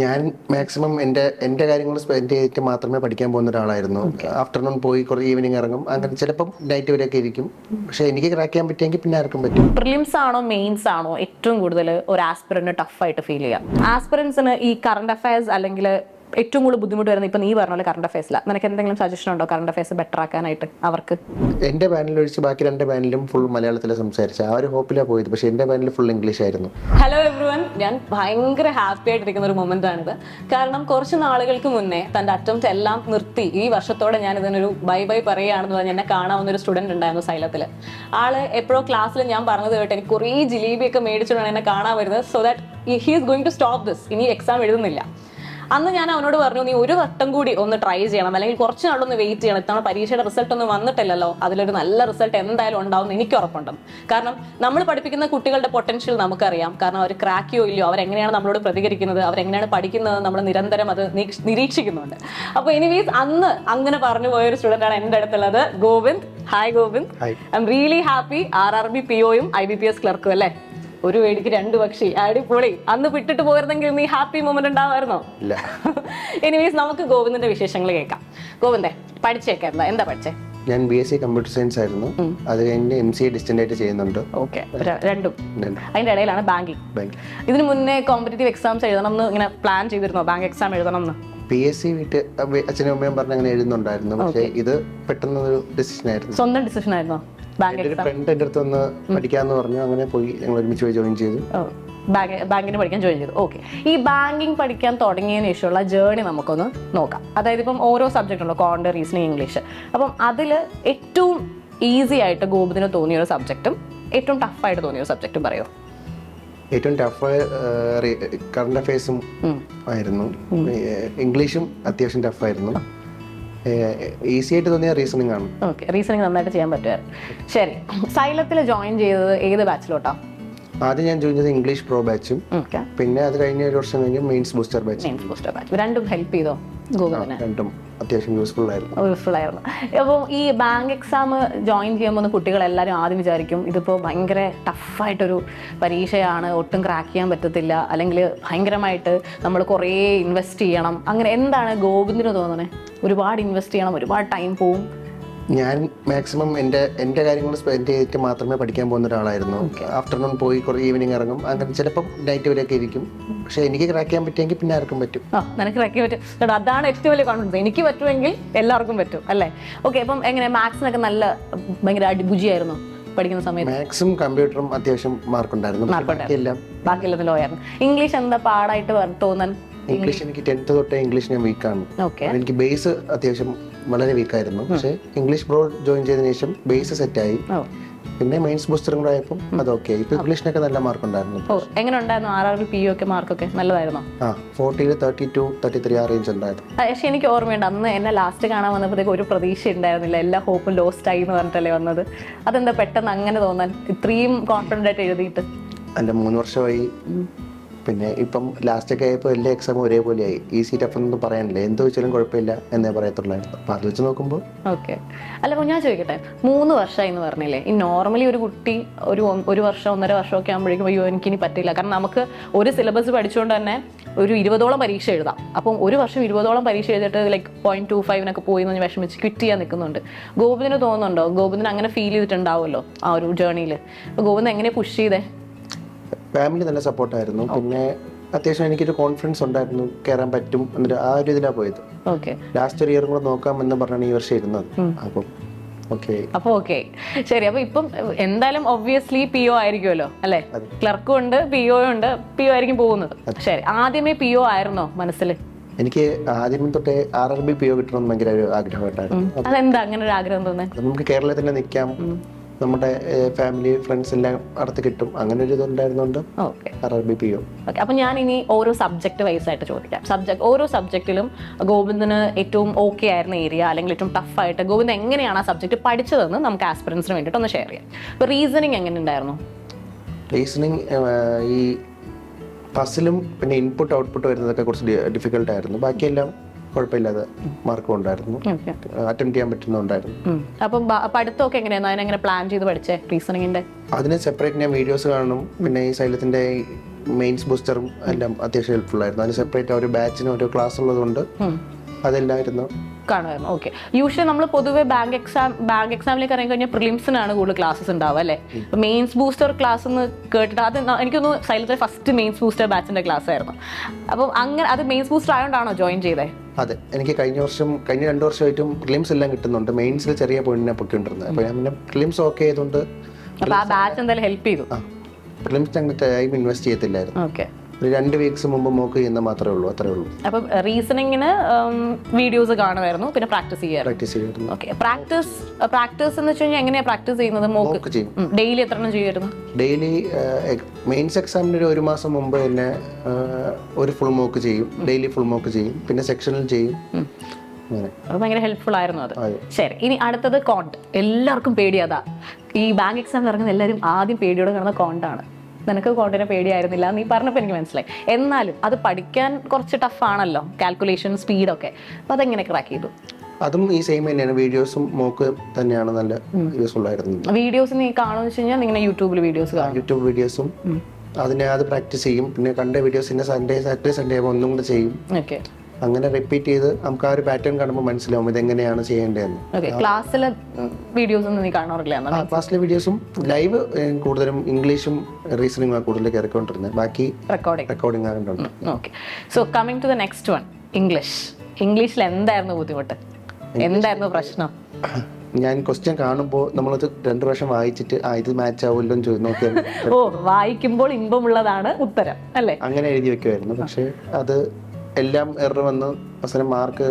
ഞാൻ മാക്സിമം എൻ്റെ കാര്യങ്ങൾ സ്പെൻഡ് ചെയ്തിട്ട് മാത്രമേ പഠിക്കാൻ പോകുന്ന ഒരാളായിരുന്നു. ആഫ്റ്റർനൂൺ പോയി കുറേ ഈവനിങ് ഇറങ്ങും, അങ്ങനെ ചിലപ്പം നൈറ്റ് വരെയൊക്കെ ഇരിക്കും. പക്ഷെ എനിക്ക് ക്രാക്ക് ചെയ്യാൻ പറ്റിയെങ്കിൽ പിന്നെ ആർക്കും പറ്റും. പ്രിലിംസ് ആണോ മെയിൻസ് ആണോ ഏറ്റവും കൂടുതൽ ഒരു ആസ്പിറന്റിന് ടഫായിട്ട് ഫീൽ ചെയ്യുക? ആസ്പിറൻസിന് ഈ കറണ്ട് അഫയേഴ്സ് അല്ലെങ്കിൽ ഏറ്റവും കൂടുതൽ ബുദ്ധിമുട്ട് വരുന്നത് ഇപ്പം നീ പറഞ്ഞ പോലെ കറണ്ട് അഫയേഴ്സിലാണ്. നിനക്ക് എന്തെങ്കിലും സജഷൻ ഉണ്ടോ കറണ്ട് അഫയേഴ്സ് ബെറ്റർ ആക്കാനായിട്ട് അവർക്ക്? എൻ്റെ പാനൽ ഒഴിച്ച് ബാക്കി 2 പാനലും ഫുൾ മലയാളത്തിൽ സംസാരിച്ച ആ ഒരു ഹോപ്പിലാണ് പോയത്. പക്ഷേ എൻ്റെ പാനൽ ഫുൾ ഇംഗ്ലീഷ് ആയിരുന്നു. ഹലോ എവ്രിവൺ, ഞാൻ ഭയങ്കര ഹാപ്പി ആയിട്ടിരിക്കുന്ന ഒരു മൊമെന്റ് ആണിത്. കാരണം കുറച്ച് നാളുകൾക്ക് മുന്നേ തന്റെ അറ്റംപ്റ്റ് എല്ലാം നിർത്തി ഈ വർഷത്തോടെ ഞാൻ ഇതിനൊരു ബൈ ബൈ പറയുകയാണെന്ന് പറഞ്ഞ് എന്നെ കാണാവുന്ന ഒരു സ്റ്റുഡന്റ് ഉണ്ടായിരുന്നു സൈലത്തിൽ. ആള് എപ്പോഴോ ക്ലാസ്സിൽ ഞാൻ പറഞ്ഞത് കേട്ട് എനിക്ക് കുറേ ജിലേബിയൊക്കെ മേടിച്ചിട്ടാണ് എന്നെ കാണാൻ വരുന്നത്. So that he is going to stop this, ഇനി എക്സാം എഴുതുന്നില്ല. അന്ന് ഞാൻ അവനോട് പറഞ്ഞു, നീ ഒരു വട്ടം കൂടി ഒന്ന് ട്രൈ ചെയ്യണം, അല്ലെങ്കിൽ കുറച്ച് നാളൊന്ന് വെയിറ്റ് ചെയ്യണം. ഇത്തവണ പരീക്ഷയുടെ റിസൾട്ട് ഒന്നും വന്നിട്ടില്ലല്ലോ, അതിലൊരു നല്ല റിസൾട്ട് എന്തായാലും ഉണ്ടാവും എനിക്ക് ഉറപ്പുണ്ടെന്ന്. കാരണം നമ്മൾ പഠിപ്പിക്കുന്ന കുട്ടികളുടെ പൊട്ടൻഷ്യൽ നമുക്കറിയാം. കാരണം അവർ ക്രാക്കിയോ ഇല്ലയോ, അവരെങ്ങനെയാണ് നമ്മളോട് പ്രതികരിക്കുന്നത്, അവരെങ്ങനെയാണ് പഠിക്കുന്നത്, നമ്മൾ നിരന്തരം അത് നിരീക്ഷിക്കുന്നുണ്ട്. അപ്പോൾ എനിവേസ് അന്ന് അങ്ങനെ പറഞ്ഞു പോയൊരു സ്റ്റുഡൻ്റ് ആണ് എൻ്റെ അടുത്തുള്ളത്, Govind. Hi Govind, I am really happy. RRB POയും IBPS ക്ലർക്കും അല്ലേ? ഒരു വേടിക്ക് 2 പക്ഷി, അടിപൊളി. അന്ന് വിട്ടിട്ട് പോയിരുന്നെങ്കിൽ നീ ഹാപ്പി മൊമെന്റ് ഉണ്ടാവായിരുന്നോ? ഇല്ല. എനിവേസ് നമുക്ക് ഗോവിന്ദിന്റെ വിശേഷങ്ങൾ കേൾക്കാം. ഗോവിന്ദേ, പഠിച്ചേക്കാം, എന്താ പഠിച്ചേ? ഞാൻ BSc കമ്പ്യൂട്ടർ സയൻസ് ആയിരുന്നു. അത് കഴിഞ്ഞ് MCA ഡിസ്റ്റന്റ് ആയിട്ട് ചെയ്യുന്നുണ്ട്. ഓക്കെ, രണ്ടും. അതിന്റെ ഇടയിലാണ് ബാങ്കിങ്. ഇതിന് മുന്നേ കോമ്പറ്റേറ്റീവ് എക്സാംസ് എഴുതണം എന്ന് ഇങ്ങനെ പ്ലാൻ ചെയ്തിരുന്നോ? ബാങ്ക് എക്സാം എഴുതണം എന്ന്? PSc വീട്ട് അച്ഛനും അമ്മയും പറഞ്ഞ അങ്ങനെ എഴുതുന്നുണ്ടായിരുന്നു. പക്ഷേ ഇത് പെട്ടെന്ന് ഒരു ഡിസിഷൻ ആയിരുന്നു. സ്വന്തം ഡിസിഷൻ ആയിരുന്നോ? എൻ്റെ ഒരു ഫ്രണ്ട് എൻ്റെ അടുത്ത് ഒന്ന് പഠിക്കാന്ന് പറഞ്ഞു, അങ്ങനെ പോയി ഞങ്ങൾ ഒരുമിച്ച് പോയി ജോയിൻ ചെയ്തു. ബാങ്കിന് പഠിക്കാൻ ജോയിൻ ചെയ്തു. ഓക്കെ, ഈ ബാങ്കിങ് പഠിക്കാൻ തുടങ്ങിയതിന് ശേഷമുള്ള ജേർണി നമുക്കൊന്ന് നോക്കാം. അതായത് ഇപ്പം ഓരോ സബ്ജക്റ്റ് ഉണ്ടോ, കോണ്ട്, റീസണിങ്, ഇംഗ്ലീഷ്. അപ്പം അതിൽ ഏറ്റവും ഈസി ആയിട്ട് ഗോപിന് തോന്നിയ ഒരു സബ്ജക്റ്റും ഏറ്റവും ടഫായിട്ട് തോന്നിയ ഒരു സബ്ജക്റ്റും പറയുമോ? ഏറ്റവും ടഫ് കറണ്ട് അഫയേഴ്സും ആയിരുന്നു. ഇംഗ്ലീഷും അത്യാവശ്യം ടഫായിരുന്നു. ഈസി ആയിട്ട് തോന്നിയ റീസണിങ് ആണ്. ഓക്കെ, റീസണിങ് നന്നായിട്ട് ചെയ്യാൻ പറ്റുമായിരുന്നു. ശരി, സൈലത്തിൽ ജോയിൻ ചെയ്തത് ഏത് ബാച്ചിലോട്ടാ? ആദ്യം ഞാൻ ജോയിൻ ചെയ്തത് ഇംഗ്ലീഷ് പ്രോ ബാച്ചും, പിന്നെ അത് കഴിഞ്ഞ ഒരു വർഷം കഴിഞ്ഞ് മെയിൻസ് ബൂസ്റ്റർ ബാച്ച്. രണ്ടും ഹെൽപ്പ് ചെയ്തോ ഗോകുലിനെ? രണ്ടും അത്യാവശ്യം യൂസ്ഫുൾ ആയിരുന്നു. അപ്പോൾ ഈ ബാങ്ക് എക്സാം ജോയിൻ ചെയ്യുമ്പോൾ കുട്ടികളെല്ലാവരും ആദ്യം വിചാരിക്കും ഇതിപ്പോൾ ഭയങ്കര ടഫായിട്ടൊരു പരീക്ഷയാണ്, ഒട്ടും ക്രാക്ക് ചെയ്യാൻ പറ്റത്തില്ല, അല്ലെങ്കിൽ ഭയങ്കരമായിട്ട് നമ്മൾ കുറേ ഇൻവെസ്റ്റ് ചെയ്യണം. അങ്ങനെ എന്താണ് ഗോവിന്ദിന് തോന്നണേ? ഒരുപാട് ഇൻവെസ്റ്റ് ചെയ്യണം, ഒരുപാട് ടൈം പോവും. ഞാൻ മാക്സിമം എൻ്റെ കാര്യങ്ങൾ സ്പെൻഡ് ചെയ്തിട്ട് മാത്രമേ പഠിക്കാൻ പോകുന്ന ഒരാളായിരുന്നു. ആഫ്റ്റർനൂൺ പോയി കുറേ ഈവനിങ് ഇറങ്ങും, അങ്ങനെ ചിലപ്പം നൈറ്റ് വരെയൊക്കെ ഇരിക്കും. പക്ഷെ എനിക്ക് ക്രാക്ക് ചെയ്യാൻ പറ്റിയെങ്കിൽ പിന്നെ ആർക്കും പറ്റും. നിനക്ക് ക്രാക്ക് ചെയ്യാൻ പറ്റും, അതാണ് ഏറ്റവും വലിയ കോൺഫിഡൻസ്. എനിക്ക് പറ്റുമെങ്കിൽ എല്ലാവർക്കും പറ്റും അല്ലേ? ഓക്കെ, അപ്പം എങ്ങനെ മാത്സിനൊക്കെ നല്ല ഭയങ്കര അടിപുജിയായിരുന്നു പഠിക്കുന്ന സമയത്ത്? മാത്സും കമ്പ്യൂട്ടറും അത്യാവശ്യം മാർക്കുണ്ടായിരുന്നു. ബാക്കിയെല്ലാം ലോ ആയിരുന്നു. ഇംഗ്ലീഷ് എന്താ പാടായിട്ട് തോന്നാൻ? ഇംഗ്ലീഷ് എനിക്ക് 10th തൊട്ടേ ഇംഗ്ലീഷ് ഞാൻ വീക്കാണ്. എനിക്ക് ബേസ് അത്യാവശ്യം വളരെ വീക്കായിരുന്നു. പക്ഷേ ഇംഗ്ലീഷ് ബ്രോ ജോയിൻ ചെയ്തതിനു ശേഷം ബേസ് സെറ്റായി. പിന്നെ മെയിൻസ് ബൂസ്റ്ററും കൂടെ ആയപ്പോൾ അത് ഓക്കെ. ഇപ്പൊ ഇംഗ്ലീഷിനൊക്കെ നല്ല മാർക്ക് ഉണ്ടായിരുന്നു. എങ്ങനെ ഉണ്ടായിരുന്നു RRB PO ഒക്കെ മാർക്കൊക്കെ? നല്ലതായിരുന്നോ? 40, 32, 33 ആ റേഞ്ച് ഉണ്ടായിരുന്നു. പക്ഷെ എനിക്ക് ഓർമ്മയുണ്ട് അന്ന് എന്നെ ലാസ്റ്റ് കാണാൻ വന്നപ്പോഴത്തേക്ക് ഒരു പ്രതീക്ഷ ഉണ്ടായിരുന്നില്ല, എല്ലാ ഹോപ്പും ലോസ്റ്റ് ആയി എന്ന് പറഞ്ഞിട്ടല്ലേ വന്നത്. അതെന്താ പെട്ടെന്ന് അങ്ങനെ തോന്നാൻ, ഇത്രയും കോൺഫിഡന്റ് ആയിട്ട് എഴുതിയിട്ട്? അല്ല, 3 വർഷമായി. പിന്നെ ഇപ്പം ലാസ്റ്റൊക്കെ ആയപ്പോൾ എല്ലാ എക്സാമും ഒരേപോലെയായി. ഈസി ടഫ് എന്നൊന്നും പറയാനില്ല, എന്ത് വെച്ചാലും കുഴപ്പമില്ല എന്നേ പറയത്തുള്ളായിരുന്നു. അപ്പം അത് വെച്ച് നോക്കുമ്പോൾ ഓക്കെ. അല്ല, അപ്പോൾ ഞാൻ ചോദിക്കട്ടെ, 3 വർഷമായി എന്ന് പറഞ്ഞില്ലേ? ഈ നോർമലി ഒരു കുട്ടി ഒരു വർഷം 1.5 വർഷമൊക്കെ ആകുമ്പോഴേക്കും അയ്യോ എനിക്കിനി പറ്റില്ല. കാരണം നമുക്ക് ഒരു സിലബസ് പഠിച്ചുകൊണ്ട് തന്നെ ഒരു 20ഓളം പരീക്ഷ എഴുതാം. അപ്പം ഒരു വർഷം 20ഓളം പരീക്ഷ എഴുതിയിട്ട് ലൈക്ക് 0.25 പോയി എന്ന് വിഷമിച്ച് ക്വിറ്റ് ചെയ്യാൻ നിൽക്കുന്നുണ്ട്. ഗോവിന്ദിന് തോന്നുന്നുണ്ടോ? ഗോവിന്ദിന് അങ്ങനെ ഫീൽ ചെയ്തിട്ടുണ്ടാവുമല്ലോ ആ ഒരു ജേർണിയിൽ. അപ്പോൾ ഗോവിന്ദ് എങ്ങനെ പുഷ് ചെയ്തേ? ഫാമിലി നല്ല സപ്പോർട്ടായിരുന്നു. പിന്നെ അത്യാവശ്യം എനിക്കൊരു കോൺഫിഡൻസ് ഉണ്ടായിരുന്നു, കയറാൻ പറ്റും എന്നിട്ട് ആ ഒരു ഇതിലാണ് പോയത്. ലാസ്റ്റ് ഒരു ഇയറും കൂടെ നോക്കാം എന്ന് പറഞ്ഞാണ് ഈ വർഷം ഇരുന്നത്. അപ്പൊ ഓക്കെ, ശരി. അപ്പൊ ഇപ്പം എന്തായാലും ഒബ്വിയസ്ലി PO ആയിരിക്കുമല്ലോ അല്ലെ? ക്ലർക്കും ഉണ്ട്, PO ഉണ്ട്. PO ആയിരിക്കും പോകുന്നത്. ശരി, ആദ്യമേ PO ആയിരുന്നോ മനസ്സിൽ? എനിക്ക് ആദ്യം തൊട്ടേ RRB PO കിട്ടണമെന്ന് ഭയങ്കര ഒരു ആഗ്രഹമായിട്ടായിരുന്നു. അതെന്താ അങ്ങനെ ഒരു ആഗ്രഹം തോന്നുന്നത്? നമുക്ക് കേരളത്തിൽ തന്നെ നിൽക്കാം, നമ്മുടെ ഫാമിലി ഫ്രണ്ട്സ് എല്ലാം അടുത്ത് കിട്ടും, അങ്ങനെ ഒരു ഇതുണ്ടായിരുന്നുണ്ട് RRB PO. അപ്പൊ ഞാൻ ഇനി ഓരോ സബ്ജക്ട് വൈസ് ആയിട്ട് ചോദിക്കാം. ഓരോ സബ്ജക്റ്റിലും ഗോവിന്ദിന് ഏറ്റവും ഓക്കെ ആയിരുന്ന ഏരിയ അല്ലെങ്കിൽ ഏറ്റവും ടഫായിട്ട് ഗോവിന്ദ് എങ്ങനെയാണ് ആ സബ്ജക്ട് പഠിച്ചതെന്ന് നമുക്ക് ആസ്പിറൻസിന് വേണ്ടിയിട്ട് ഒന്ന് ഷെയർ ചെയ്യാം. ഇപ്പൊ റീസണിങ് എങ്ങനെ ഉണ്ടായിരുന്നു? റീസണിങ് ഈ പസിലും പിന്നെ ഇൻപുട്ട് ഔട്ട്പുട്ട് വരുന്നതൊക്കെ കുറച്ച് ഡിഫിക്കൽട്ടായിരുന്നു. ബാക്കിയെല്ലാം കുഴപ്പമില്ലാതെ മാർക്കും ഉണ്ടായിരുന്നു, അറ്റംപ്റ്റ് ചെയ്യാൻ പറ്റുന്നുണ്ടായിരുന്നു. അപ്പം പഠിത്തമൊക്കെ എങ്ങനെയായിരുന്നു? അതിനെങ്ങനെ പ്ലാൻ ചെയ്ത് പഠിച്ചേ റീസണിങ്ങിന്റെ? അതിന് സെപ്പറേറ്റ് ഞാൻ വീഡിയോസ് കാണും. പിന്നെ ഈ സൈലത്തിന്റെ മെയിൻസ് ബൂസ്റ്ററും എല്ലാം അത്യാവശ്യം ഹെൽപ്ഫുൾ ആയിരുന്നു. അതിന് സെപ്പറേറ്റ് ഒരു ബാച്ചിന് ഒരു ക്ലാസ് ഉള്ളതുകൊണ്ട് അതെല്ലായിരുന്നു കാണുമായിരുന്നു. ഓക്കെ. യൂഷ്വലി നമ്മൾ പൊതുവെ ബാങ്ക് എക്സാമിലേക്ക് ഇറങ്ങി കഴിഞ്ഞാൽ പ്രിലിംസിനാണ് കൂടുതൽ ക്ലാസ്സസ് ഉണ്ടാവുക അല്ലേ? മെയിൻസ് ബൂസ്റ്റർ ക്ലാസ് എന്ന് കേട്ടിട്ട് അത് എനിക്കൊന്ന് സൈലത്തിലെ ഫസ്റ്റ് മെയിൻസ് ബൂസ്റ്റർ ബാച്ചിന്റെ ക്ലാസ് ആയിരുന്നു. അപ്പം അങ്ങനെ അത് മെയിൻസ് ബൂസ്റ്റർ ആയതുകൊണ്ടാണോ ജോയിൻ ചെയ്തേ? അതെ, എനിക്ക് കഴിഞ്ഞ 2 വർഷമായിട്ടും പ്രിലിംസ് എല്ലാം കിട്ടുന്നുണ്ട്. മെയിൻസിൽ ചെറിയ പോയിന്റിനെ പൊക്കിക്കൊണ്ടിരുന്നത്. അപ്പോൾ ഞാൻ പിന്നെ പ്രിലിംസ് ഓക്കെ ചെയ്തുകൊണ്ട് ആ ബാച്ച് എന്തായാലും ഹെൽപ്പ് ചെയ്തു. പ്രിലിംസ് അങ്ങനെ ടൈം ഇൻവെസ്റ്റ് ചെയ്യത്തില്ലായിരുന്നു. ഓക്കെ. ഒരു 2 വീക്സ് മുമ്പ് മോക്ക് ചെയ്യുന്ന മാത്രമേ ഉള്ളൂ, അത്രേ ഉള്ളൂ. അപ്പം റീസണിങ്ങിന് വീഡിയോസ് കാണുമായിരുന്നു, പിന്നെ പ്രാക്ടീസ് ചെയ്യായിരുന്നു. ഓക്കെ. പ്രാക്ടീസ് എന്ന് വെച്ച് കഴിഞ്ഞാൽ എങ്ങനെയാണ് പ്രാക്ടീസ് ചെയ്യുന്നത്? മോക്ക് ചെയ്യും. ഡെയിലി എത്ര എണ്ണം ചെയ്യുമായിരുന്നു? ഡെയിലി മെയിൻസ് എക്സാമിന് 1 മാസം മുമ്പ് തന്നെ ഒരു ഫുൾ മോക്ക് ചെയ്യും, ഡെയിലി ഫുൾ മോക്ക് ചെയ്യും, പിന്നെ സെക്ഷനിൽ ചെയ്യും. അത് ഭയങ്കര ഹെൽപ്ഫുൾ ആയിരുന്നു അത്. ശരി, ഇനി അടുത്തത് കോണ്ട്. എല്ലാവർക്കും പേടിയാതാ. ഈ ബാങ്ക് എക്സാമിൽ ഇറങ്ങുന്ന എല്ലാവരും ആദ്യം പേടിയോടെ കാണുന്ന കോണ്ടാണ്. നിനക്ക് കോണ്ടിനെ പേടിയായിരുന്നില്ല, നീ പറഞ്ഞപ്പോൾ എനിക്ക് മനസ്സിലായി. എന്നാലും അത് പഠിക്കാൻ കുറച്ച് ടഫാണല്ലോ, കാൽക്കുലേഷൻ സ്പീഡൊക്കെ. അപ്പം അതെങ്ങനെ ക്രാക്ക് ചെയ്തു? അതും ഈ സെയിം തന്നെയാണ്. വീഡിയോസും മോക്ക് തന്നെയാണ് നല്ല യൂസ്ഫുൾ ആയിരുന്നത്. വീഡിയോസ് നീ കാണുമെന്ന് വെച്ച് കഴിഞ്ഞാൽ നിങ്ങൾ യൂട്യൂബിൽ വീഡിയോസ് കാണും? യൂട്യൂബ് വീഡിയോസും അത് പ്രാക്ടീസ് ചെയ്യും. പിന്നെ കണ്ട വീഡിയോസിന്റെ സാറ്റർഡേ സൺഡേ ആകുമ്പോൾ ഒന്നും കൂടെ ചെയ്യും. ഓക്കെ. അങ്ങനെ റിപ്പീറ്റ് ചെയ്ത് നമുക്ക് ആ ഒരു പാറ്റേൺ കാണുമ്പോൾ മനസ്സിലാവും ഇതെങ്ങനെയാണ് ചെയ്യേണ്ടതെന്ന്. ക്ലാസ്സിലെ വീഡിയോസ് ഒന്നും നീ കാണാറില്ല? ക്ലാസ്സിലെ വീഡിയോസും ലൈവ് കൂടുതലും ഇംഗ്ലീഷും റീസണിംഗ് കൂടുതൽ കയറിക്കൊണ്ടിരുന്നത്. ബാക്കി റെക്കോർഡിംഗ് ആകുന്നുണ്ട്. Okay. So coming to the next one, ഇംഗ്ലീഷിൽ എന്തായിരുന്നു ബുദ്ധിമുട്ട്? എന്തായിരുന്നു പ്രശ്നം? ഞാൻ ക്വസ്റ്റ്യൻ കാണുമ്പോൾ നമ്മളത് 2 പ്രാവശ്യം വായിച്ചിട്ട് ഇത് മാച്ച് ആവുമല്ലോ എന്ന് നോക്കിയാൽ വായിക്കുമ്പോൾ ഇമ്പമുള്ളതാണ് ഉത്തരം അല്ലേ? അങ്ങനെ എഴുതി വെക്കുമായിരുന്നു. പക്ഷെ അത് എല്ലാം എറർ വന്ന് അവസാനം മാർക്ക്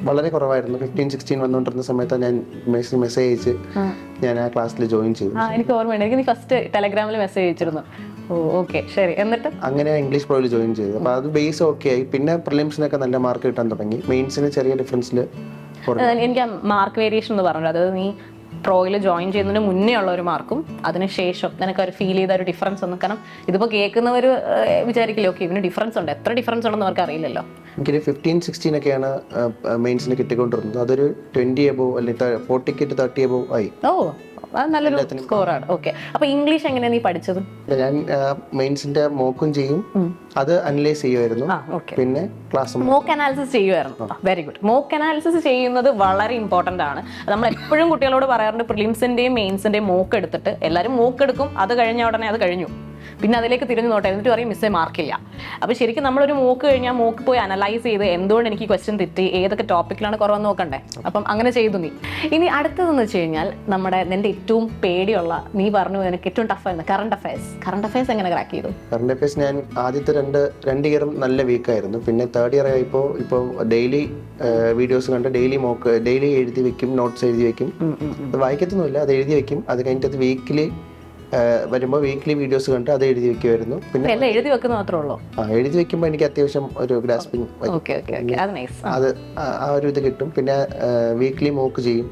വളരെ കുറവായിരുന്നു. 15-16 വന്നുകൊണ്ടിരുന്ന സമയത്ത് ഞാൻ മെസ്സേജ് അയച്ച് ഞാൻ ആ ക്ലാസ്സിൽ ജോയിൻ ചെയ്തു. എനിക്ക് ഓർമ്മയുണ്ട്, എനിക്ക് ഫസ്റ്റ് ടെലഗ്രാമിൽ മെസ്സേജ് അയച്ചിരുന്നു. ഓക്കെ, ശരി. എന്നിട്ട് അങ്ങനെ ഇംഗ്ലീഷ് പ്രോയിൽ ജോയിൻ ചെയ്തു. അപ്പോൾ അത് ബേസ് ഓക്കെ ആയി. പിന്നെ പ്രിലിംസിനൊക്കെ നല്ല മാർക്ക് കിട്ടാൻ തുടങ്ങി. മെയിൻസിന് ചെറിയ ഡിഫറൻസിൽ എനിക്ക് മാർക്ക് വേരിയേഷൻ എന്ന് പറഞ്ഞു. അതായത് നീ പ്രോയിൽ ജോയിൻ ചെയ്യുന്നതിന് മുന്നേ ഉള്ള ഒരു മാർക്കും അതിനുശേഷം നിനക്ക് ഒരു ഫീൽ ചെയ്ത ഒരു ഡിഫറൻസ് ഒന്നും. കാരണം ഇതിപ്പോൾ കേൾക്കുന്നവർ വിചാരിക്കില്ല, ഓക്കെ ഇതിന് ഡിഫറൻസ് ഉണ്ട്. എത്ര ഡിഫറൻസ് ഉണ്ടെന്ന് അവർക്ക് അറിയില്ലല്ലോ. എനിക്കൊരു 15-16 ഒക്കെയാണ് മെയിൻസിന് കിട്ടിക്കൊണ്ടിരുന്നത്. അതൊരു 20 above അല്ലെങ്കിൽ 40 to 30 above ആയി. അത് നല്ലൊരു സ്കോറാണ്. ഓക്കെ. അപ്പൊ ഇംഗ്ലീഷ് എങ്ങനെയാണ് നീ പഠിച്ചത്? ഞാൻ മെയിൻസിന്റെ മോക്കും ചെയ്യും, അത് അനലൈസ് ചെയ്യുമായിരുന്നു. പിന്നെ ക്ലാസ് മോക്ക് അനാലിസിസ് ചെയ്യുമായിരുന്നു. Very good. മോക്ക് അനാലിസിസ് ചെയ്യുന്നത് വളരെ ഇമ്പോർട്ടന്റ് ആണ്. നമ്മൾ എപ്പോഴും കുട്ടികളോട് പറയാറുണ്ട്, പ്രിലിംസിന്റെയും മെയിൻസിന്റെയും മോക്ക് എടുത്തിട്ട് എല്ലാവരും മോക്ക് എടുക്കും, അത് കഴിഞ്ഞ ഉടനെ അത് കഴിഞ്ഞു, പിന്നെ അതിലേക്ക് തിരിഞ്ഞു നോട്ടെ, എന്നിട്ട് പറയും മിസ്സേ മാർക്കില്ല. അപ്പോൾ ശരിക്കും നമ്മളൊരു മോക്ക് കഴിഞ്ഞാൽ മോക്ക് പോയി അനലൈസ് ചെയ്ത് എന്തുകൊണ്ട് എനിക്ക് ക്വസ്റ്റ്യൻ തെറ്റി, ഏതൊക്കെ ടോപ്പിക്കിലാണ് കുറവെന്ന് നോക്കണ്ടേ. അപ്പം അങ്ങനെ ചെയ്തു നീ. ഇനി അടുത്തതെന്ന് വെച്ച് കഴിഞ്ഞാൽ നിന്റെ ഏറ്റവും പേടിയുള്ള, നീ പറഞ്ഞു എനിക്ക് ഏറ്റവും ടഫായിരുന്നു കറണ്ട് അഫയേഴ്സ് എങ്ങനെ ക്രാക്ക് ചെയ്തു? കറണ്ട് അഫയേഴ്സ് ഞാൻ ആദ്യത്തെ രണ്ട് ഇയറും നല്ല വീക്കായിരുന്നു. പിന്നെ 3rd ഇയർ ആയപ്പോൾ ഇപ്പോൾ ഡെയിലി വീഡിയോസ് കണ്ട് ഡെയിലി എഴുതി വെക്കും, നോട്ട്സ് എഴുതി വെക്കും. അത് വായിക്കത്തൊന്നുമില്ല, അത് എഴുതി വെക്കും. അത് കഴിഞ്ഞിട്ട് അത് വീക്കിലി വരുമ്പോൾ വീക്ക്ലി വീഡിയോസ് കണ്ട് അത് എഴുതി വെക്കുമായിരുന്നു. പിന്നെ എഴുതി വെക്കുന്ന മാത്രമേ ഉള്ളൂ. എഴുതി വെക്കുമ്പോൾ എനിക്ക് അത്യാവശ്യം ഒരു ഗ്രാസ്പിംഗ് അത് ആ ഒരു ഇത് കിട്ടും. പിന്നെ വീക്ക്ലി മോക്ക് ചെയ്യും.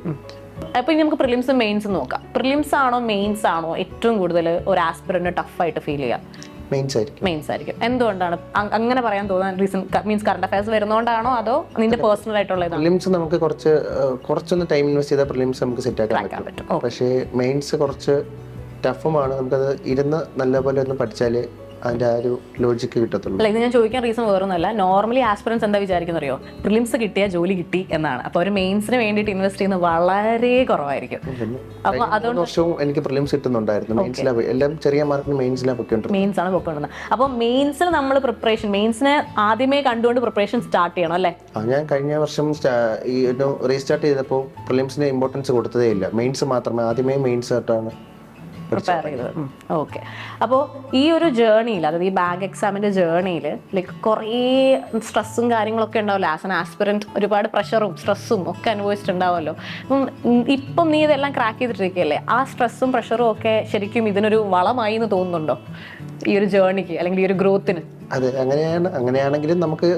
അപ്പൊ ഇനി നമുക്ക് പ്രിലിംസും മെയിൻസും നോക്കാം. പ്രിലിംസ് ആണോ മെയിൻസ് ആണോ ഏറ്റവും കൂടുതൽ ഒരു ആസ്പിറന്റ് ടഫായിട്ട് ഫീൽ ചെയ്യാം? മെയിൻസ് ആയിരിക്കും. എന്തുകൊണ്ടാണ് അങ്ങനെ പറയാൻ തോന്നാൻ റീസൺ? മീൻസ് കറണ്ട് അഫയേഴ്സ് വരുന്നോണ്ടാണോ അതോ നിന്റെ പേഴ്സണൽ ആയിട്ടുള്ള? പ്രിലിംസ് നമുക്ക് കുറച്ചൊന്ന് ടൈം ഇൻവെസ്റ്റ് ചെയ്താൽ പ്രിലിംസ് നമുക്ക് സെറ്റ് ആക്കാൻ പറ്റും. പക്ഷേ മെയിൻസ് കുറച്ച് ടഫുമാണ്. നമുക്കത് ഇരുന്ന് നല്ലപോലെ ഒന്ന് പഠിച്ചാലേ അതിന്റെ ആ ഒരു ലോജിക്ക് കിട്ടത്തുള്ളൂ. ഇത് ഞാൻ ചോദിക്കാൻ റീസൺ വേറൊന്നുമല്ല. നോർമലി ആസ്പിറൻസ് എന്താ വിചാരിക്കുന്ന അറിയോ? പ്രിലിംസ് കിട്ടിയാൽ ജോലി കിട്ടി എന്നാണ്. അപ്പോൾ ഒരു മെയിൻസിന് വേണ്ടിയിട്ട് ഇൻവെസ്റ്റ് ചെയ്യുന്നത് വളരെ കുറവായിരിക്കും. അപ്പോൾ അതുകൊണ്ട് വർഷവും എനിക്ക് പ്രിലിംസ് കിട്ടുന്നുണ്ടായിരുന്നു. മെയിൻസിലാണ് എല്ലാം ചെറിയ മാർക്കിന് മെയിൻസിലാണ് പൊയ്ക്കൊണ്ടിരുന്നത്. അപ്പോൾ മെയിൻസിൽ നമ്മൾ പ്രിപ്പറേഷൻ, മെയിൻസിനെ ആദ്യമേ കണ്ടുകൊണ്ട് പ്രിപ്പറേഷൻ സ്റ്റാർട്ട് ചെയ്യണം അല്ലേ? ഞാൻ കഴിഞ്ഞ വർഷം ഈ റീസ്റ്റാർട്ട് ചെയ്തപ്പോൾ പ്രിലിംസിന് ഇമ്പോർട്ടൻസ് കൊടുത്തതേ ഇല്ല. മെയിൻസ് മാത്രമേ ആദ്യമേ മെയിൻസ് ആയിട്ടാണ് പ്രിപ്പയർ ചെയ്തത്. ഓക്കെ. അപ്പോൾ ഈ ഒരു ജേർണിയിൽ, അതായത് ഈ ബാങ്ക് എക്സാമിൻ്റെ ജേർണിയിൽ ലൈക്ക് കുറേ സ്ട്രെസ്സും കാര്യങ്ങളൊക്കെ ഉണ്ടാവുമല്ലോ. ആസ് എൻ ആസ്പിറൻറ്റ് ഒരുപാട് പ്രഷറും സ്ട്രെസ്സും ഒക്കെ അനുഭവിച്ചിട്ടുണ്ടാവുമല്ലോ. ഇപ്പം നീ ഇതെല്ലാം ക്രാക്ക് ചെയ്തിട്ടിരിക്കുകയല്ലേ, ആ സ്ട്രെസ്സും പ്രഷറും ഒക്കെ ശരിക്കും ഇതിനൊരു വളമായി എന്ന് തോന്നുന്നുണ്ടോ ഈ ഒരു ജേർണിക്ക് അല്ലെങ്കിൽ ഈ ഒരു ഗ്രോത്തിന്? അതെ, അങ്ങനെയാണെങ്കിലും നമുക്ക്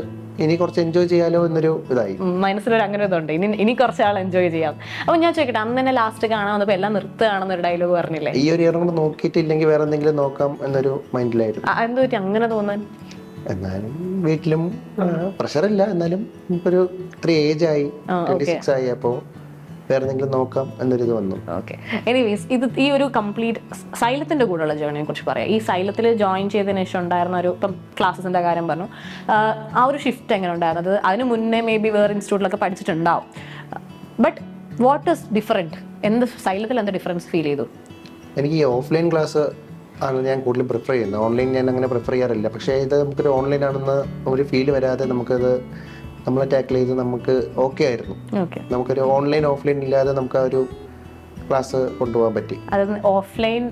ഇനി കുറച്ച് എൻജോയ് ചെയ്യാലോ എന്നൊരു ഇതായി മനസ്സിലൊരു അങ്ങനെ ഇതുണ്ട്. ഇനി കുറച്ചാൾ എൻജോയ് ചെയ്യാം. അപ്പൊ ഞാൻ ചോദിക്കട്ടെ, അന്ന് തന്നെ ലാസ്റ്റ് കാണാൻ വന്നപ്പോൾ എല്ലാം നിർത്തുകയാണെന്നൊരു ഡയലോഗ് പറഞ്ഞില്ലേ? ഈ ഒരു ഇയർ കൊണ്ട് നോക്കിയിട്ടില്ലെങ്കിൽ വേറെ എന്തെങ്കിലും നോക്കാം എന്നൊരു മൈൻഡിലായിരുന്നു. എന്ത് പറ്റി അങ്ങനെ തോന്നാൻ? എന്നാലും വീട്ടിലും പ്രഷറില്ല, എന്നാലും നമുക്കൊരു 3 ഏജ് ആയി, 26 ആയി. അപ്പോൾ വേറെ എന്തെങ്കിലും നോക്കാം എന്നൊരിത് വന്നു. ഓക്കെ, എനിവേസ് ഇത് ഈ ഒരു കംപ്ലീറ്റ് സൈലത്തിൻ്റെ കൂടെയുള്ള ജേർണിയെ കുറിച്ച് പറയാം. ഈ സൈലത്തിൽ ജോയിൻ ചെയ്തതിന് ശേഷം ഉണ്ടായിരുന്ന ഒരു, ഇപ്പം ക്ലാസ്സസിൻ്റെ കാര്യം പറഞ്ഞു, ആ ഒരു ഷിഫ്റ്റ് എങ്ങനെ ഉണ്ടായിരുന്നത്? അതിന് മുന്നേ മേ ബി വേറെ ഇൻസ്റ്റിറ്റ്യൂട്ടിലൊക്കെ പഠിച്ചിട്ടുണ്ടാവും. But what is different? എന്ത് സൈലത്തിൽ എന്ത് ഡിഫറൻസ് ഫീൽ ചെയ്തു? എനിക്ക് ഈ ഓഫ്ലൈൻ ക്ലാസ് ആണ് ഞാൻ കൂടുതലും പ്രിഫർ ചെയ്യുന്നത്. ഓൺലൈൻ ഞാൻ അങ്ങനെ പ്രിഫർ ചെയ്യാറില്ല. പക്ഷേ ഇത് നമുക്കൊരു ഓൺലൈൻ ആണെന്ന് ഒരു ഫീൽ വരാതെ നമുക്കത് നമ്മളെ ടാക്കിൾ ചെയ്ത് നമുക്ക് ഓക്കെ ആയിരുന്നു. നമുക്കൊരു ഓൺലൈൻ ഓഫ്ലൈൻ ഇല്ലാതെ നമുക്ക് ആ ഒരു ക്ലാസ് കൊണ്ടുപോകാൻ പറ്റി. അത് ഓഫ്ലൈൻ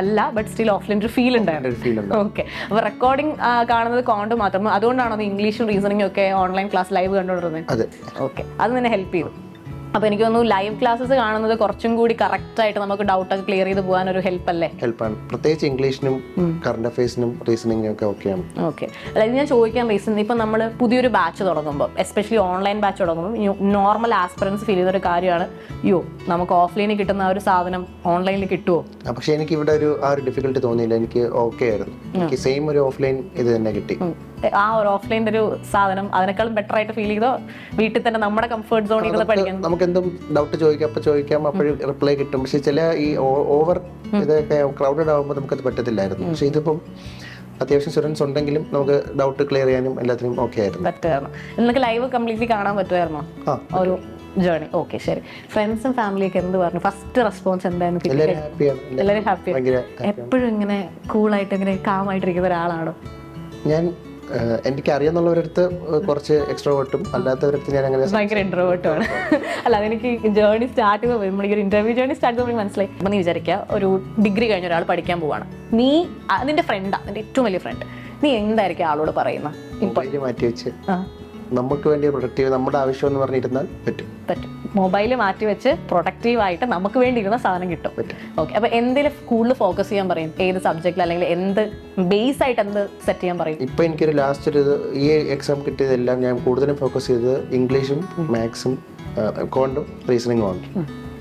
അല്ല, ബട്ട് സ്റ്റിൽ ഓഫ്ലൈൻ ഒരു ഫീൽ ഉണ്ടായിരുന്നു. ഓക്കെ, അപ്പോൾ റെക്കോർഡിംഗ് കാണുന്നത് കോണ്ട് മാത്രം, അതുകൊണ്ടാണോ ഇംഗ്ലീഷും റീസണിങ്ങും ഒക്കെ ഓൺലൈൻ ക്ലാസ് ലൈവ് കണ്ടുകൊണ്ടിരുന്നത്? അതെ. ഓക്കെ, അത് നിന്നെ ഹെൽപ്പ് ചെയ്തു. അപ്പോൾ എനിക്ക് തോന്നുന്നു ലൈവ് ക്ലാസ്സസ് കാണുന്നത് കുറച്ചും കൂടി കറക്റ്റ് ആയിട്ട് നമുക്ക് ഡൗട്ടൊക്കെ ക്ലിയർ ചെയ്ത് പോകാൻ ഒരു ഹെൽപ്പല്ലേ? ഹെൽപ്പാണ്, പ്രത്യേകിച്ച് ഇംഗ്ലീഷിനും കറണ്ട് അഫയേഴ്സിനും റീസണിങ്ങിനും ഒക്കെ ഓക്കെയാണ്. ഓക്കെ, അതായത് ഞാൻ ചോദിക്കാൻ റീസൺ, ഇപ്പം നമ്മൾ പുതിയൊരു ബാച്ച് തുടങ്ങുമ്പോൾ, എസ്പെഷ്യലി ഓൺലൈൻ ബാച്ച് തുടങ്ങുമ്പോൾ നോർമൽ ആസ്പിറൻസ് ഫീൽ ചെയ്തൊരു കാര്യമാണ്, നമുക്ക് ഓഫ്ലൈനിൽ കിട്ടുന്ന ആ ഒരു സാധനം ഓൺലൈനിൽ കിട്ടുമോ? പക്ഷേ എനിക്ക് ഇവിടെ ആ ഒരു ഡിഫിക്കൽട്ടി തോന്നിയില്ല. എനിക്ക് ഓക്കെ ആയിരുന്നു. എനിക്ക് സെയിം ഒരു ഓഫ്ലൈൻ ഇത് തന്നെ കിട്ടി. ആ ഒരു ഓഫ്ലൈൻ്റെ ഒരു സാധനം അതിനേക്കാളും ബെറ്റർ ആയിട്ട് ഫീൽ ചെയ്തോ? വീട്ടിൽ തന്നെ നമ്മുടെ കംഫർട്ട് സോണിൽ ഇരുന്ന് പഠിക്കാൻ നമുക്ക് എന്തും ഡൗട്ട് ചോദിക്കാം, അപ്പോഴും റിപ്ലൈ കിട്ടും. പക്ഷെ ചില ഈ ഓവർ ഇതൊക്കെ ക്രൗഡഡ് ആകുമ്പോൾ നമുക്കത് പറ്റത്തില്ലായിരുന്നു. പക്ഷെ ഇതിപ്പം അത്യാവശ്യം സ്റ്റുഡൻസ് ഉണ്ടെങ്കിലും നമുക്ക് ഡൗട്ട് ക്ലിയർ ചെയ്യാനും എല്ലാത്തിനും ഓക്കെ ആയിരുന്നു. പറ്റുമായിരുന്നു. നിങ്ങൾക്ക് ലൈവ് കംപ്ലീറ്റ്ലി കാണാൻ പറ്റുമായിരുന്നോ ഒരു ജേർണി? ഓക്കെ, ശരി. ഫ്രണ്ട്സും ഫാമിലിയൊക്കെ എന്ത് പറഞ്ഞു? ഫസ്റ്റ് റെസ്പോൺസ് എന്തായിരുന്നു? എല്ലാവരും ഹാപ്പിയാണ്. എപ്പോഴും ഇങ്ങനെ കൂളായിട്ട് ഇങ്ങനെ കാമായിട്ടിരിക്കുന്ന ഒരാളാണോ? ഞാൻ എനിക്ക് അറിയാന്നുള്ളവരടുത്ത് കുറച്ച് എക്സ്ട്രോവേർട്ടും അല്ലാത്തവരടുത്ത് ഞാൻ അങ്ങനെ ഭയങ്കര ഇൻട്രോവേർട്ടും ആണ്. അല്ല, അതെനിക്ക് ജേർണി സ്റ്റാർട്ട് ചെയ്യുമ്പോൾ നമ്മൾ ഈ ഒരു ഇന്റർവ്യൂ ജേർണി സ്റ്റാർട്ട് ചെയ്യുമ്പോൾ മനസ്സിലായി. അപ്പം നീ വിചാരിക്കുക, ഒരു ഡിഗ്രി കഴിഞ്ഞ ഒരാൾ പഠിക്കാൻ പോവാണ്, നീ നിന്റെ ഫ്രണ്ടാ, നിന്റെ ഏറ്റവും വലിയ ഫ്രണ്ട്, നീ എന്തായിരിക്കും ആളോട് പറയുന്നത്? മൊബൈൽ മാറ്റി വെച്ച് നമുക്ക് വേണ്ടി പ്രൊഡക്റ്റീവ്, നമ്മുടെ ആവശ്യം എന്ന് പറഞ്ഞിരുന്നാൽ പറ്റും. മൊബൈൽ മാറ്റി വെച്ച് പ്രൊഡക്റ്റീവായിട്ട് നമുക്ക് വേണ്ടി ഇരുന്ന സാധനം കിട്ടും. ഓക്കെ, അപ്പോൾ എന്തെങ്കിലും കൂടുതൽ ഫോക്കസ് ചെയ്യാൻ പറയും? ഏത് സബ്ജക്റ്റിൽ, അല്ലെങ്കിൽ എന്ത് ബേസ് ആയിട്ട് എന്ത് സെറ്റ് ചെയ്യാൻ പറയും? ഇപ്പം എനിക്കൊരു ലാസ്റ്റ് ഒരു ഈ എക്സാം കിട്ടിയതെല്ലാം ഞാൻ കൂടുതലും ഫോക്കസ് ചെയ്തത് ഇംഗ്ലീഷും മാത്സും കോണ്ടും റീസണിങ്ങും ആണ്.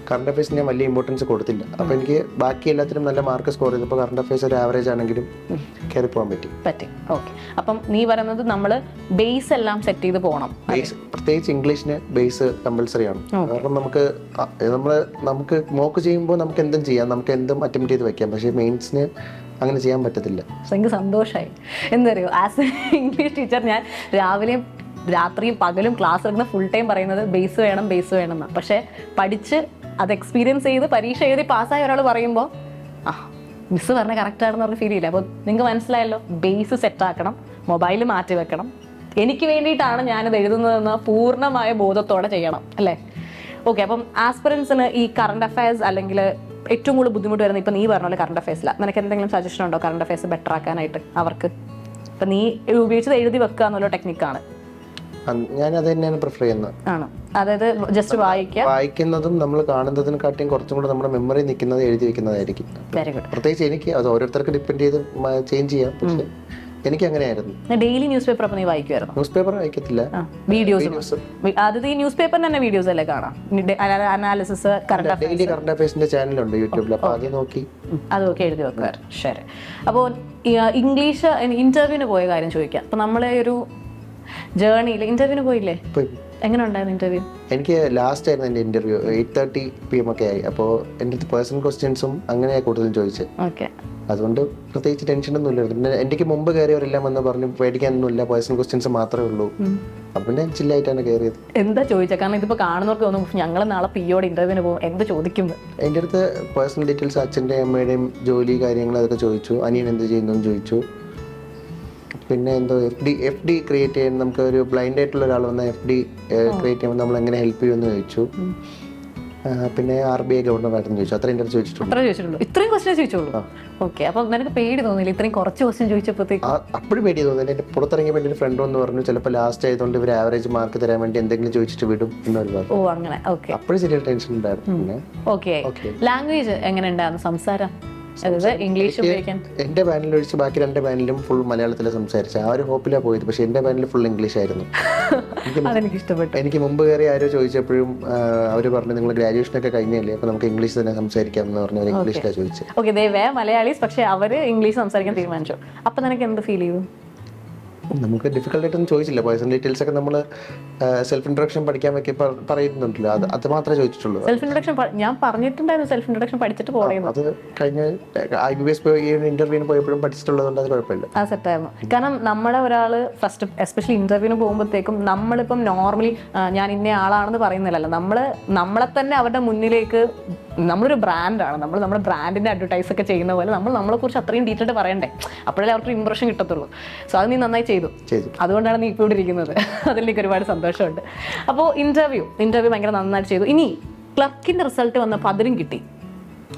കറണ്ട് അഫയേഴ്സിന് ഞാൻ വലിയ ഇമ്പോർട്ടൻസ് കൊടുത്തില്ല. അപ്പോൾ എനിക്ക് ബാക്കി എല്ലാത്തിനും നല്ല മാർക്ക് സ്കോർ ചെയ്തപ്പോൾ കറണ്ട് അഫയേഴ്സ് ഒരു ആവറേജ് ആണെങ്കിലും കയറി പോകാൻ പറ്റി. ഓക്കെ, അപ്പം നീ പറയുന്നത് നമ്മൾ ബേസ് എല്ലാം സെറ്റ് ചെയ്ത് പോകണം. പ്രത്യേകിച്ച് ഇംഗ്ലീഷിന് ബേസ് കമ്പൽസറി ആണ്. കാരണം നമുക്ക് മോക്ക് ചെയ്യുമ്പോൾ നമുക്ക് എന്തും ചെയ്യാം, നമുക്ക് എന്തും അറ്റംപ്റ്റ് ചെയ്ത് വെക്കാം. പക്ഷേ മെയിൻസിന് അങ്ങനെ ചെയ്യാൻ പറ്റത്തില്ല. എനിക്ക് സന്തോഷമായി. എന്തറിയോ, ആസ് എ ഇംഗ്ലീഷ് ടീച്ചർ ഞാൻ രാവിലെയും രാത്രിയും പകലും ക്ലാസ് എടുക്കുന്ന ഫുൾ ടൈം പറയുന്നത് ബേസ് വേണം എന്നാണ്. പക്ഷേ പഠിച്ച് അത് എക്സ്പീരിയൻസ് ചെയ്ത് പരീക്ഷ എഴുതി പാസ്സായ ഒരാൾ പറയുമ്പോൾ മിസ്സ് പറഞ്ഞ കറക്റ്റാണെന്ന് പറഞ്ഞ് ഫീൽ ചെയ്യില്ല. അപ്പോൾ നിങ്ങൾക്ക് മനസ്സിലായല്ലോ, ബേസ് സെറ്റാക്കണം, മൊബൈൽ മാറ്റി വെക്കണം. എനിക്ക് വേണ്ടിയിട്ടാണ് ഞാനിത് എഴുതുന്നതെന്ന് പൂർണ്ണമായ ബോധത്തോടെ ചെയ്യണം, അല്ലേ? ഓക്കെ, അപ്പം ആസ്പിറൻസിന് ഈ കറണ്ട് അഫയേഴ്സ് അല്ലെങ്കിൽ ഏറ്റവും കൂടുതൽ ബുദ്ധിമുട്ട് വരുന്നത്, ഇപ്പം നീ പറഞ്ഞ പോലെ കറണ്ട് അഫയേഴ്സിലാണ്. നിനക്ക് എന്തെങ്കിലും സജഷൻ ഉണ്ടോ കറണ്ട് അഫയേഴ്സ് ബെറ്റർ ആക്കാനായിട്ട് അവർക്ക്? ഇപ്പം നീ ഉപയോഗിച്ചത് എഴുതി വെക്കുക എന്നുള്ള ടെക്നിക്കാണ്. ഞാൻ അത് തന്നെയാണ് പ്രിഫർ ചെയ്യുന്നത്. ആണോ? അതായത് ജസ്റ്റ് വായിക്കുന്നതും നമ്മൾ കാണുന്നതിനെക്കാട്ടിയും കുറച്ചും കൂടെ നമ്മുടെ മെമ്മറി നിൽക്കുന്നത് എഴുതി വെക്കുന്നതായിരിക്കും. Very good. പ്രത്യേകിച്ച് എനിക്ക് അത് ഓരോരുത്തർക്ക് ഡിപ്പെൻഡ് ചെയ്ത് ചേഞ്ച് ചെയ്യാം. പക്ഷേ എനിക്ക് അങ്ങനെയായിരുന്നു. ഡെയിലി ന്യൂസ് പേപ്പർ നീ വായിക്കുമായിരുന്നു? ന്യൂസ് പേപ്പർ വായിക്കത്തില്ല, വീഡിയോസ്. അത് ഈ ന്യൂസ് പേപ്പറിന് തന്നെ വീഡിയോസ് അല്ലേ കാണാം, അനാലിസിസ്, കറണ്ട് അഫയേഴ്സിന്റെ ചാനലുണ്ട് യൂട്യൂബിൽ, അപ്പോൾ അത് നോക്കി എഴുതി വെക്കുമായിരുന്നു. ശരി. അപ്പോൾ ഇംഗ്ലീഷ് ഇന്റർവ്യൂവിന് പോയ കാര്യം ചോദിക്കാം. അപ്പോൾ നമ്മളെ ഒരു ജേർണിയിൽ ഇന്റർവ്യൂവിന് പോയില്ലേ? എങ്ങനെ ഉണ്ടായിരുന്നു ഇന്റർവ്യൂ? എനിക്ക് ലാസ്റ്റ് ആയിരുന്നു എൻ്റെ ഇന്റർവ്യൂ. 8:30 PM ഒക്കെ ആയി. അപ്പോൾ എൻ്റെ അടുത്ത് പേഴ്സണൽ ക്വസ്റ്റ്യൻസും അങ്ങനെയാണ് കൂടുതലും ചോദിച്ചത്. ഓക്കെ, അതുകൊണ്ട് പ്രത്യേകിച്ച് ടെൻഷനൊന്നും ഇല്ലായിരുന്നു. പിന്നെ എനിക്ക് മുമ്പ് കയറിയവരെല്ലാം വന്ന് പറഞ്ഞു പേടിക്കാനൊന്നുമില്ല, പേഴ്സണൽ ക്വസ്റ്റ്യൻസ് മാത്രമേ ഉള്ളൂ. അപ്പം പിന്നെ ചില്ലായിട്ടാണ് കയറിയത്. എന്താ ചോദിച്ചത്? കാരണം ഇതിപ്പോൾ കാണുന്നവർക്ക് തോന്നും ഞങ്ങൾ നാളെ പിയോട് ഇന്റർവ്യൂവിന് പോകും, എന്ത് ചോദിക്കുന്നത്? എൻ്റെ അടുത്ത് പേഴ്സണൽ ഡീറ്റെയിൽസ്, അച്ഛൻ്റെ അമ്മയുടെയും ജോലി കാര്യങ്ങൾ അതൊക്കെ ചോദിച്ചു. അനിയൻ എന്ത് ചെയ്യുന്നു ചോദിച്ചു. പിന്നെ എന്തോ എഫ് ഡി ക്രിയേറ്റ് ചെയ്യാൻ, നമുക്ക് ഒരു ബ്ലൈൻഡ് ആയിട്ടുള്ള ഒരാൾ വന്ന FD ക്രിയേറ്റ് ചെയ്യുമ്പോൾ നമ്മൾ എങ്ങനെ ഹെൽപ്പ് ചെയ്യുമെന്ന് ചോദിച്ചു. പിന്നെ RBI ഗവർണറായിരുന്നു ചോദിച്ചു. അത്ര എൻ്റെ ചോദിച്ചിട്ടുള്ളൂ. ഇത്രയും ക്വസ്റ്റ്യൻ ചോദിച്ചോളൂ? ഓക്കെ, അപ്പം നിനക്ക് പേടി തോന്നില്ല ഇത്രയും കുറച്ച് ക്വസ്റ്റ്യൻ ചോദിച്ചപ്പോഴത്തേക്ക്? അപ്പോഴും പേടി തോന്നില്ല. എൻ്റെ പുറത്തിറങ്ങിയപ്പോൾ എൻ്റെ ഫ്രണ്ട് എന്ന് പറഞ്ഞു ചിലപ്പോൾ ലാസ്റ്റ് ആയതുകൊണ്ട് ഇവർ ആവറേജ് മാർക്ക് തരാൻ വേണ്ടി എന്തെങ്കിലും ചോദിച്ചിട്ട് വിടും എന്നൊരു പറഞ്ഞു. ഓ, അങ്ങനെ. ഓക്കെ, അപ്പോഴും ചെറിയ ടെൻഷൻ ഉണ്ടായിരുന്നു. ഓക്കെ, ലാംഗ്വേജ് എങ്ങനെ ഉണ്ടായിരുന്നു? സംസാരം ഇംഗ്ലീഷ് ഉപയോഗിക്കാൻ? എന്റെ പാനലിൽ ഒഴിച്ച് ബാക്കി 2 പാനലും ഫുൾ മലയാളത്തിലാണ് സംസാരിച്ചത്. ആ ഒരു ഹോപ്പിലാണ് പോയത്. പക്ഷെ എന്റെ പാനൽ ഫുൾ ഇംഗ്ലീഷ് ആയിരുന്നു. അതെനിക്ക് ഇഷ്ടപ്പെട്ടു. എനിക്ക് മുമ്പ് കയറി ആരോ ചോദിച്ചപ്പോഴും അവർ പറഞ്ഞു നിങ്ങൾ ഗ്രാജുവേഷൻ ഒക്കെ കഴിഞ്ഞല്ലേ, അപ്പൊ നമുക്ക് ഇംഗ്ലീഷ് തന്നെ സംസാരിക്കാം എന്ന് പറഞ്ഞു. ഇംഗ്ലീഷിലാണ് ചോദിച്ചത്. ഓക്കെ, ദേ വേ മലയാളീസ്, പക്ഷെ അവര് ഇംഗ്ലീഷ് സംസാരിക്കാൻ തീരുമാനിച്ചു. അപ്പൊ നിനക്ക് എന്ത് ഫീൽ ചെയ്തു? നമുക്ക് ഡിഫിക്കൽട്ട് ആയിട്ടൊന്നും ചോദിച്ചില്ല. പേഴ്സണൽ ഡീറ്റെയിൽസ് ഒക്കെ നമ്മൾ സെൽഫ് ഇൻട്രൊഡക്ഷൻ പഠിക്കാൻ വെക്കി പറയുന്നുണ്ടല്ലോ, അത് മാത്രമേ ചോദിച്ചിട്ടുള്ളൂ. സെൽഫ് ഇൻട്രൊഡക്ഷൻ ഞാൻ പറഞ്ഞിട്ടുണ്ടായിരുന്നു, സെൽഫ് ഇൻട്രൊഡക്ഷൻ പഠിച്ചിട്ട് പോകുന്നത്. അത് കഴിഞ്ഞ IBBS ഇന്റർവ്യൂവിന് പോയപ്പോഴും പഠിച്ചിട്ടുള്ളതുകൊണ്ട് അത് കുഴപ്പമില്ല. ആ സെറ്റായിരുന്നു. കാരണം നമ്മളെ ഒരാൾ ഫസ്റ്റ് എസ്പെഷ്യലി ഇന്റർവ്യൂവിന് പോകുമ്പോഴത്തേക്കും നമ്മളിപ്പം നോർമലി ഞാൻ ഇന്ന ആളാണെന്ന് പറയുന്നില്ലല്ലോ, നമ്മളെ തന്നെ അവരുടെ മുന്നിലേക്ക്, നമ്മളൊരു ബ്രാൻഡാണ്, നമ്മുടെ ബ്രാൻഡിന്റെ അഡ്വർടൈസ് ഒക്കെ ചെയ്യുന്ന പോലെ നമ്മളെ കുറിച്ച് അത്രയും ഡീറ്റെയിൽ പറയണ്ടേ, അപ്പോഴേ അവർക്ക് ഇംപ്രഷൻ കിട്ടത്തുള്ളൂ. സോ അത് നീ നന്നായി ചെയ്തു, അതുകൊണ്ടാണ് നീ ഇപ്പോൾ ഇവിടെ ഇരിക്കുന്നത്. അതിൽ എനിക്ക് ഒരുപാട് സന്തോഷമുണ്ട്. അപ്പോൾ ഇന്റർവ്യൂ ഭയങ്കര നന്നായിട്ട് ചെയ്തു. ഇനി ക്ലർക്കിന്റെ റിസൾട്ട് വന്നപ്പോൾ അതിലും കിട്ടി,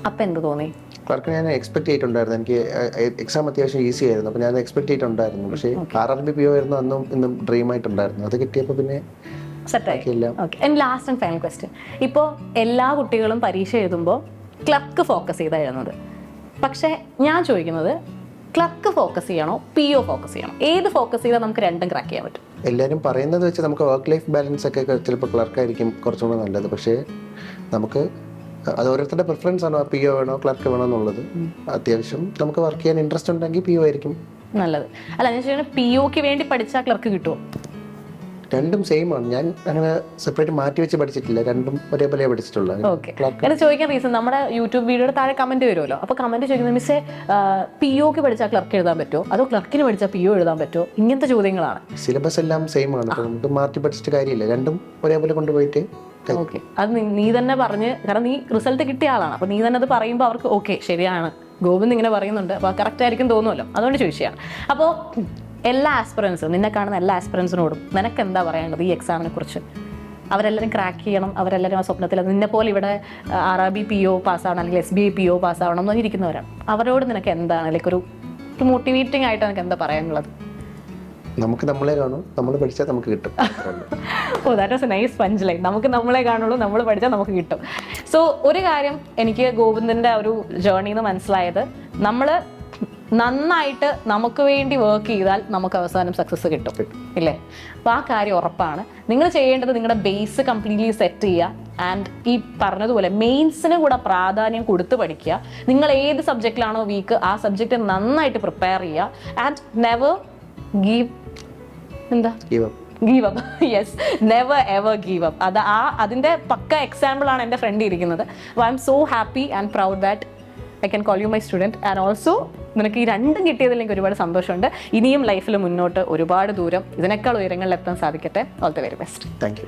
അപ്പം എന്ത് തോന്നി? ക്ലർക്ക് ഞാൻ എക്സ്പെക്ട് ചെയ്തിട്ടുണ്ടായിരുന്നു. എനിക്ക് എക്സാം അത്യാവശ്യം ഈസി ആയിരുന്നു, അപ്പോൾ ഞാൻ എക്സ്പെക്ട് ചെയ്തിട്ടുണ്ടായിരുന്നു. പക്ഷേ RRB PO ആയിരുന്നു അന്നും ഇന്നും ഡ്രീം ആയിട്ടുണ്ടായിരുന്നു. അത് കിട്ടിയപ്പോൾ പിന്നെ സെറ്റായി. Okay. And last and final question, ഇപ്പോൾ എല്ലാ കുട്ടികളും പരീക്ഷ എഴുതുമ്പോൾ ക്ലർക്ക് ഫോക്കസ് ചെയ്താണ് എഴുതുന്നത്. പക്ഷേ ഞാൻ ചോദിക്കുന്നത്, ക്ലർക്ക് ഫോക്കസ് ചെയ്യണോ PO ഫോക്കസ് ചെയ്യണോ? ഏത് ഫോക്കസ് ചെയ്താൽ നമുക്ക് രണ്ടും ക്രാക്ക് ചെയ്യാൻ പറ്റും? എല്ലാവരും പറയുന്നത് വെച്ച് നമുക്ക് വർക്ക് ലൈഫ് ബാലൻസ് ഒക്കെ ചിലപ്പോൾ ക്ലർക്കായിരിക്കും കുറച്ചുകൂടെ നല്ലത്. പക്ഷേ നമുക്ക് അത് ഓരോരുത്തരുടെ പ്രിഫറൻസ് ആണോ, PO വേണോ ക്ലർക്ക് വേണോ എന്നുള്ളത്. അത്യാവശ്യം നമുക്ക് വർക്ക് ചെയ്യാൻ ഇൻട്രസ്റ്റ് ഉണ്ടെങ്കിൽ PO ആയിരിക്കും നല്ലത്. അല്ല, ഞാൻ ചോദിക്കുന്നത് POക്ക് വേണ്ടി പഠിച്ചാൽ ക്ലർക്ക് കിട്ടുമോ? രണ്ടും സെയിം ആണ്. ഞാൻ അങ്ങനെ സെപ്പറേറ്റ് മാറ്റി വെച്ച് പഠിച്ചിട്ടില്ല, രണ്ടും ഒരേപോലെ പഠിച്ചിട്ടുള്ളത്. ഓക്കെ. ഇത് ചോദിക്കാൻ റീസൺ, നമ്മുടെ യൂട്യൂബ് വീഡിയോയുടെ താഴെ കമന്റ് വരുമല്ലോ, അപ്പോൾ കമന്റ് ചോദിക്കുന്നത് മിസ്സേ POക്ക് പഠിച്ചാൽ ക്ലർക്ക് എഴുതാൻ പറ്റുമോ, അതോ ക്ലർക്കിന് പഠിച്ചാൽ PO എഴുതാൻ പറ്റുമോ? ഇങ്ങനത്തെ ചോദ്യങ്ങളാണ്. സിലബസ് എല്ലാം സെയിം ആണ്, അപ്പോൾ നമുക്ക് മാറ്റി പഠിച്ചിട്ട് കാര്യമില്ല, രണ്ടും ഒരേപോലെ കൊണ്ടുപോയിട്ട്. ഓക്കെ. അത് നീ തന്നെ പറഞ്ഞ്, കാരണം നീ റിസൾട്ട് കിട്ടിയ ആളാണ്, അപ്പോൾ നീ തന്നെ അത് പറയുമ്പോൾ അവർക്ക് ഓക്കെ ശരിയാണ്, ഗോവിന്ദ് ഇങ്ങനെ പറയുന്നുണ്ട്, അപ്പോൾ കറക്റ്റ് ആയിരിക്കും തോന്നുമല്ലോ, അതുകൊണ്ട് ചോദിച്ചതാണ്. അപ്പോൾ എല്ലാ ആസ്പിറൻസും, നിന്നെ കാണുന്ന എല്ലാ ആസ്പിറൻസിനോടും നിനക്ക് എന്താ പറയാനുള്ളത് ഈ എക്സാമിനെ കുറിച്ച്? അവരെല്ലാവരും ക്രാക്ക് ചെയ്യണം, അവരെല്ലാവരും ആ സ്വപ്നത്തിൽ നിന്നെ പോലെ ഇവിടെ RRB PO പാസ്സാവണം അല്ലെങ്കിൽ SBI PO പാസ്സാവണം എന്ന് പറഞ്ഞിരിക്കുന്നവരാണ്. അവരോട് നിനക്ക് എന്താണ് ലൈക്ക് ഒരു മോട്ടിവേറ്റിംഗ് ആയിട്ട് നിനക്ക് എന്താ പറയാനുള്ളത്? നമുക്ക് നമ്മളെ കാണും, നമ്മൾ പഠിച്ചാൽ നമുക്ക് കിട്ടും. Oh, that was a nice punch line. നമുക്ക് നമ്മളെ കാണുള്ളൂ, നമ്മൾ പഠിച്ചാൽ നമുക്ക് കിട്ടും. സോ ഒരു കാര്യം എനിക്ക് ഗോവിന്ദിന്റെ ഒരു ജേർണിന്ന് മനസ്സിലായത്, നമ്മൾ നന്നായിട്ട് നമുക്ക് വേണ്ടി വർക്ക് ചെയ്താൽ നമുക്ക് അവസാനം സക്സസ് കിട്ടും, ഇല്ലേ? അപ്പോൾ ആ കാര്യം ഉറപ്പാണ്. നിങ്ങൾ ചെയ്യേണ്ടത് നിങ്ങളുടെ ബേസ് കംപ്ലീറ്റ്ലി സെറ്റ് ചെയ്യുക. ആൻഡ് ഈ പറഞ്ഞതുപോലെ മെയിൻസിന് കൂടെ പ്രാധാന്യം കൊടുത്ത് പഠിക്കുക. നിങ്ങൾ ഏത് സബ്ജക്റ്റിലാണോ വീക്ക്, ആ സബ്ജക്റ്റ് നന്നായിട്ട് പ്രിപ്പയർ ചെയ്യുക. And never give up. Yes, never ever give up. അതിൻ്റെ പക്ക എക്സാമ്പിൾ ആണ് എൻ്റെ ഫ്രണ്ട് ഇരിക്കുന്നത്. അപ്പോൾ I M so happy and proud that I can call you my student. And also നിനക്ക് ഈ രണ്ടും കിട്ടിയതിൽ എനിക്ക് ഒരുപാട് സന്തോഷമുണ്ട്. ഇനിയും ലൈഫിൽ മുന്നോട്ട് ഒരുപാട് ദൂരം ഇതിനേക്കാൾ ഉയരങ്ങളിൽ എത്താൻ സാധിക്കട്ടെ. All the very best. Thank you.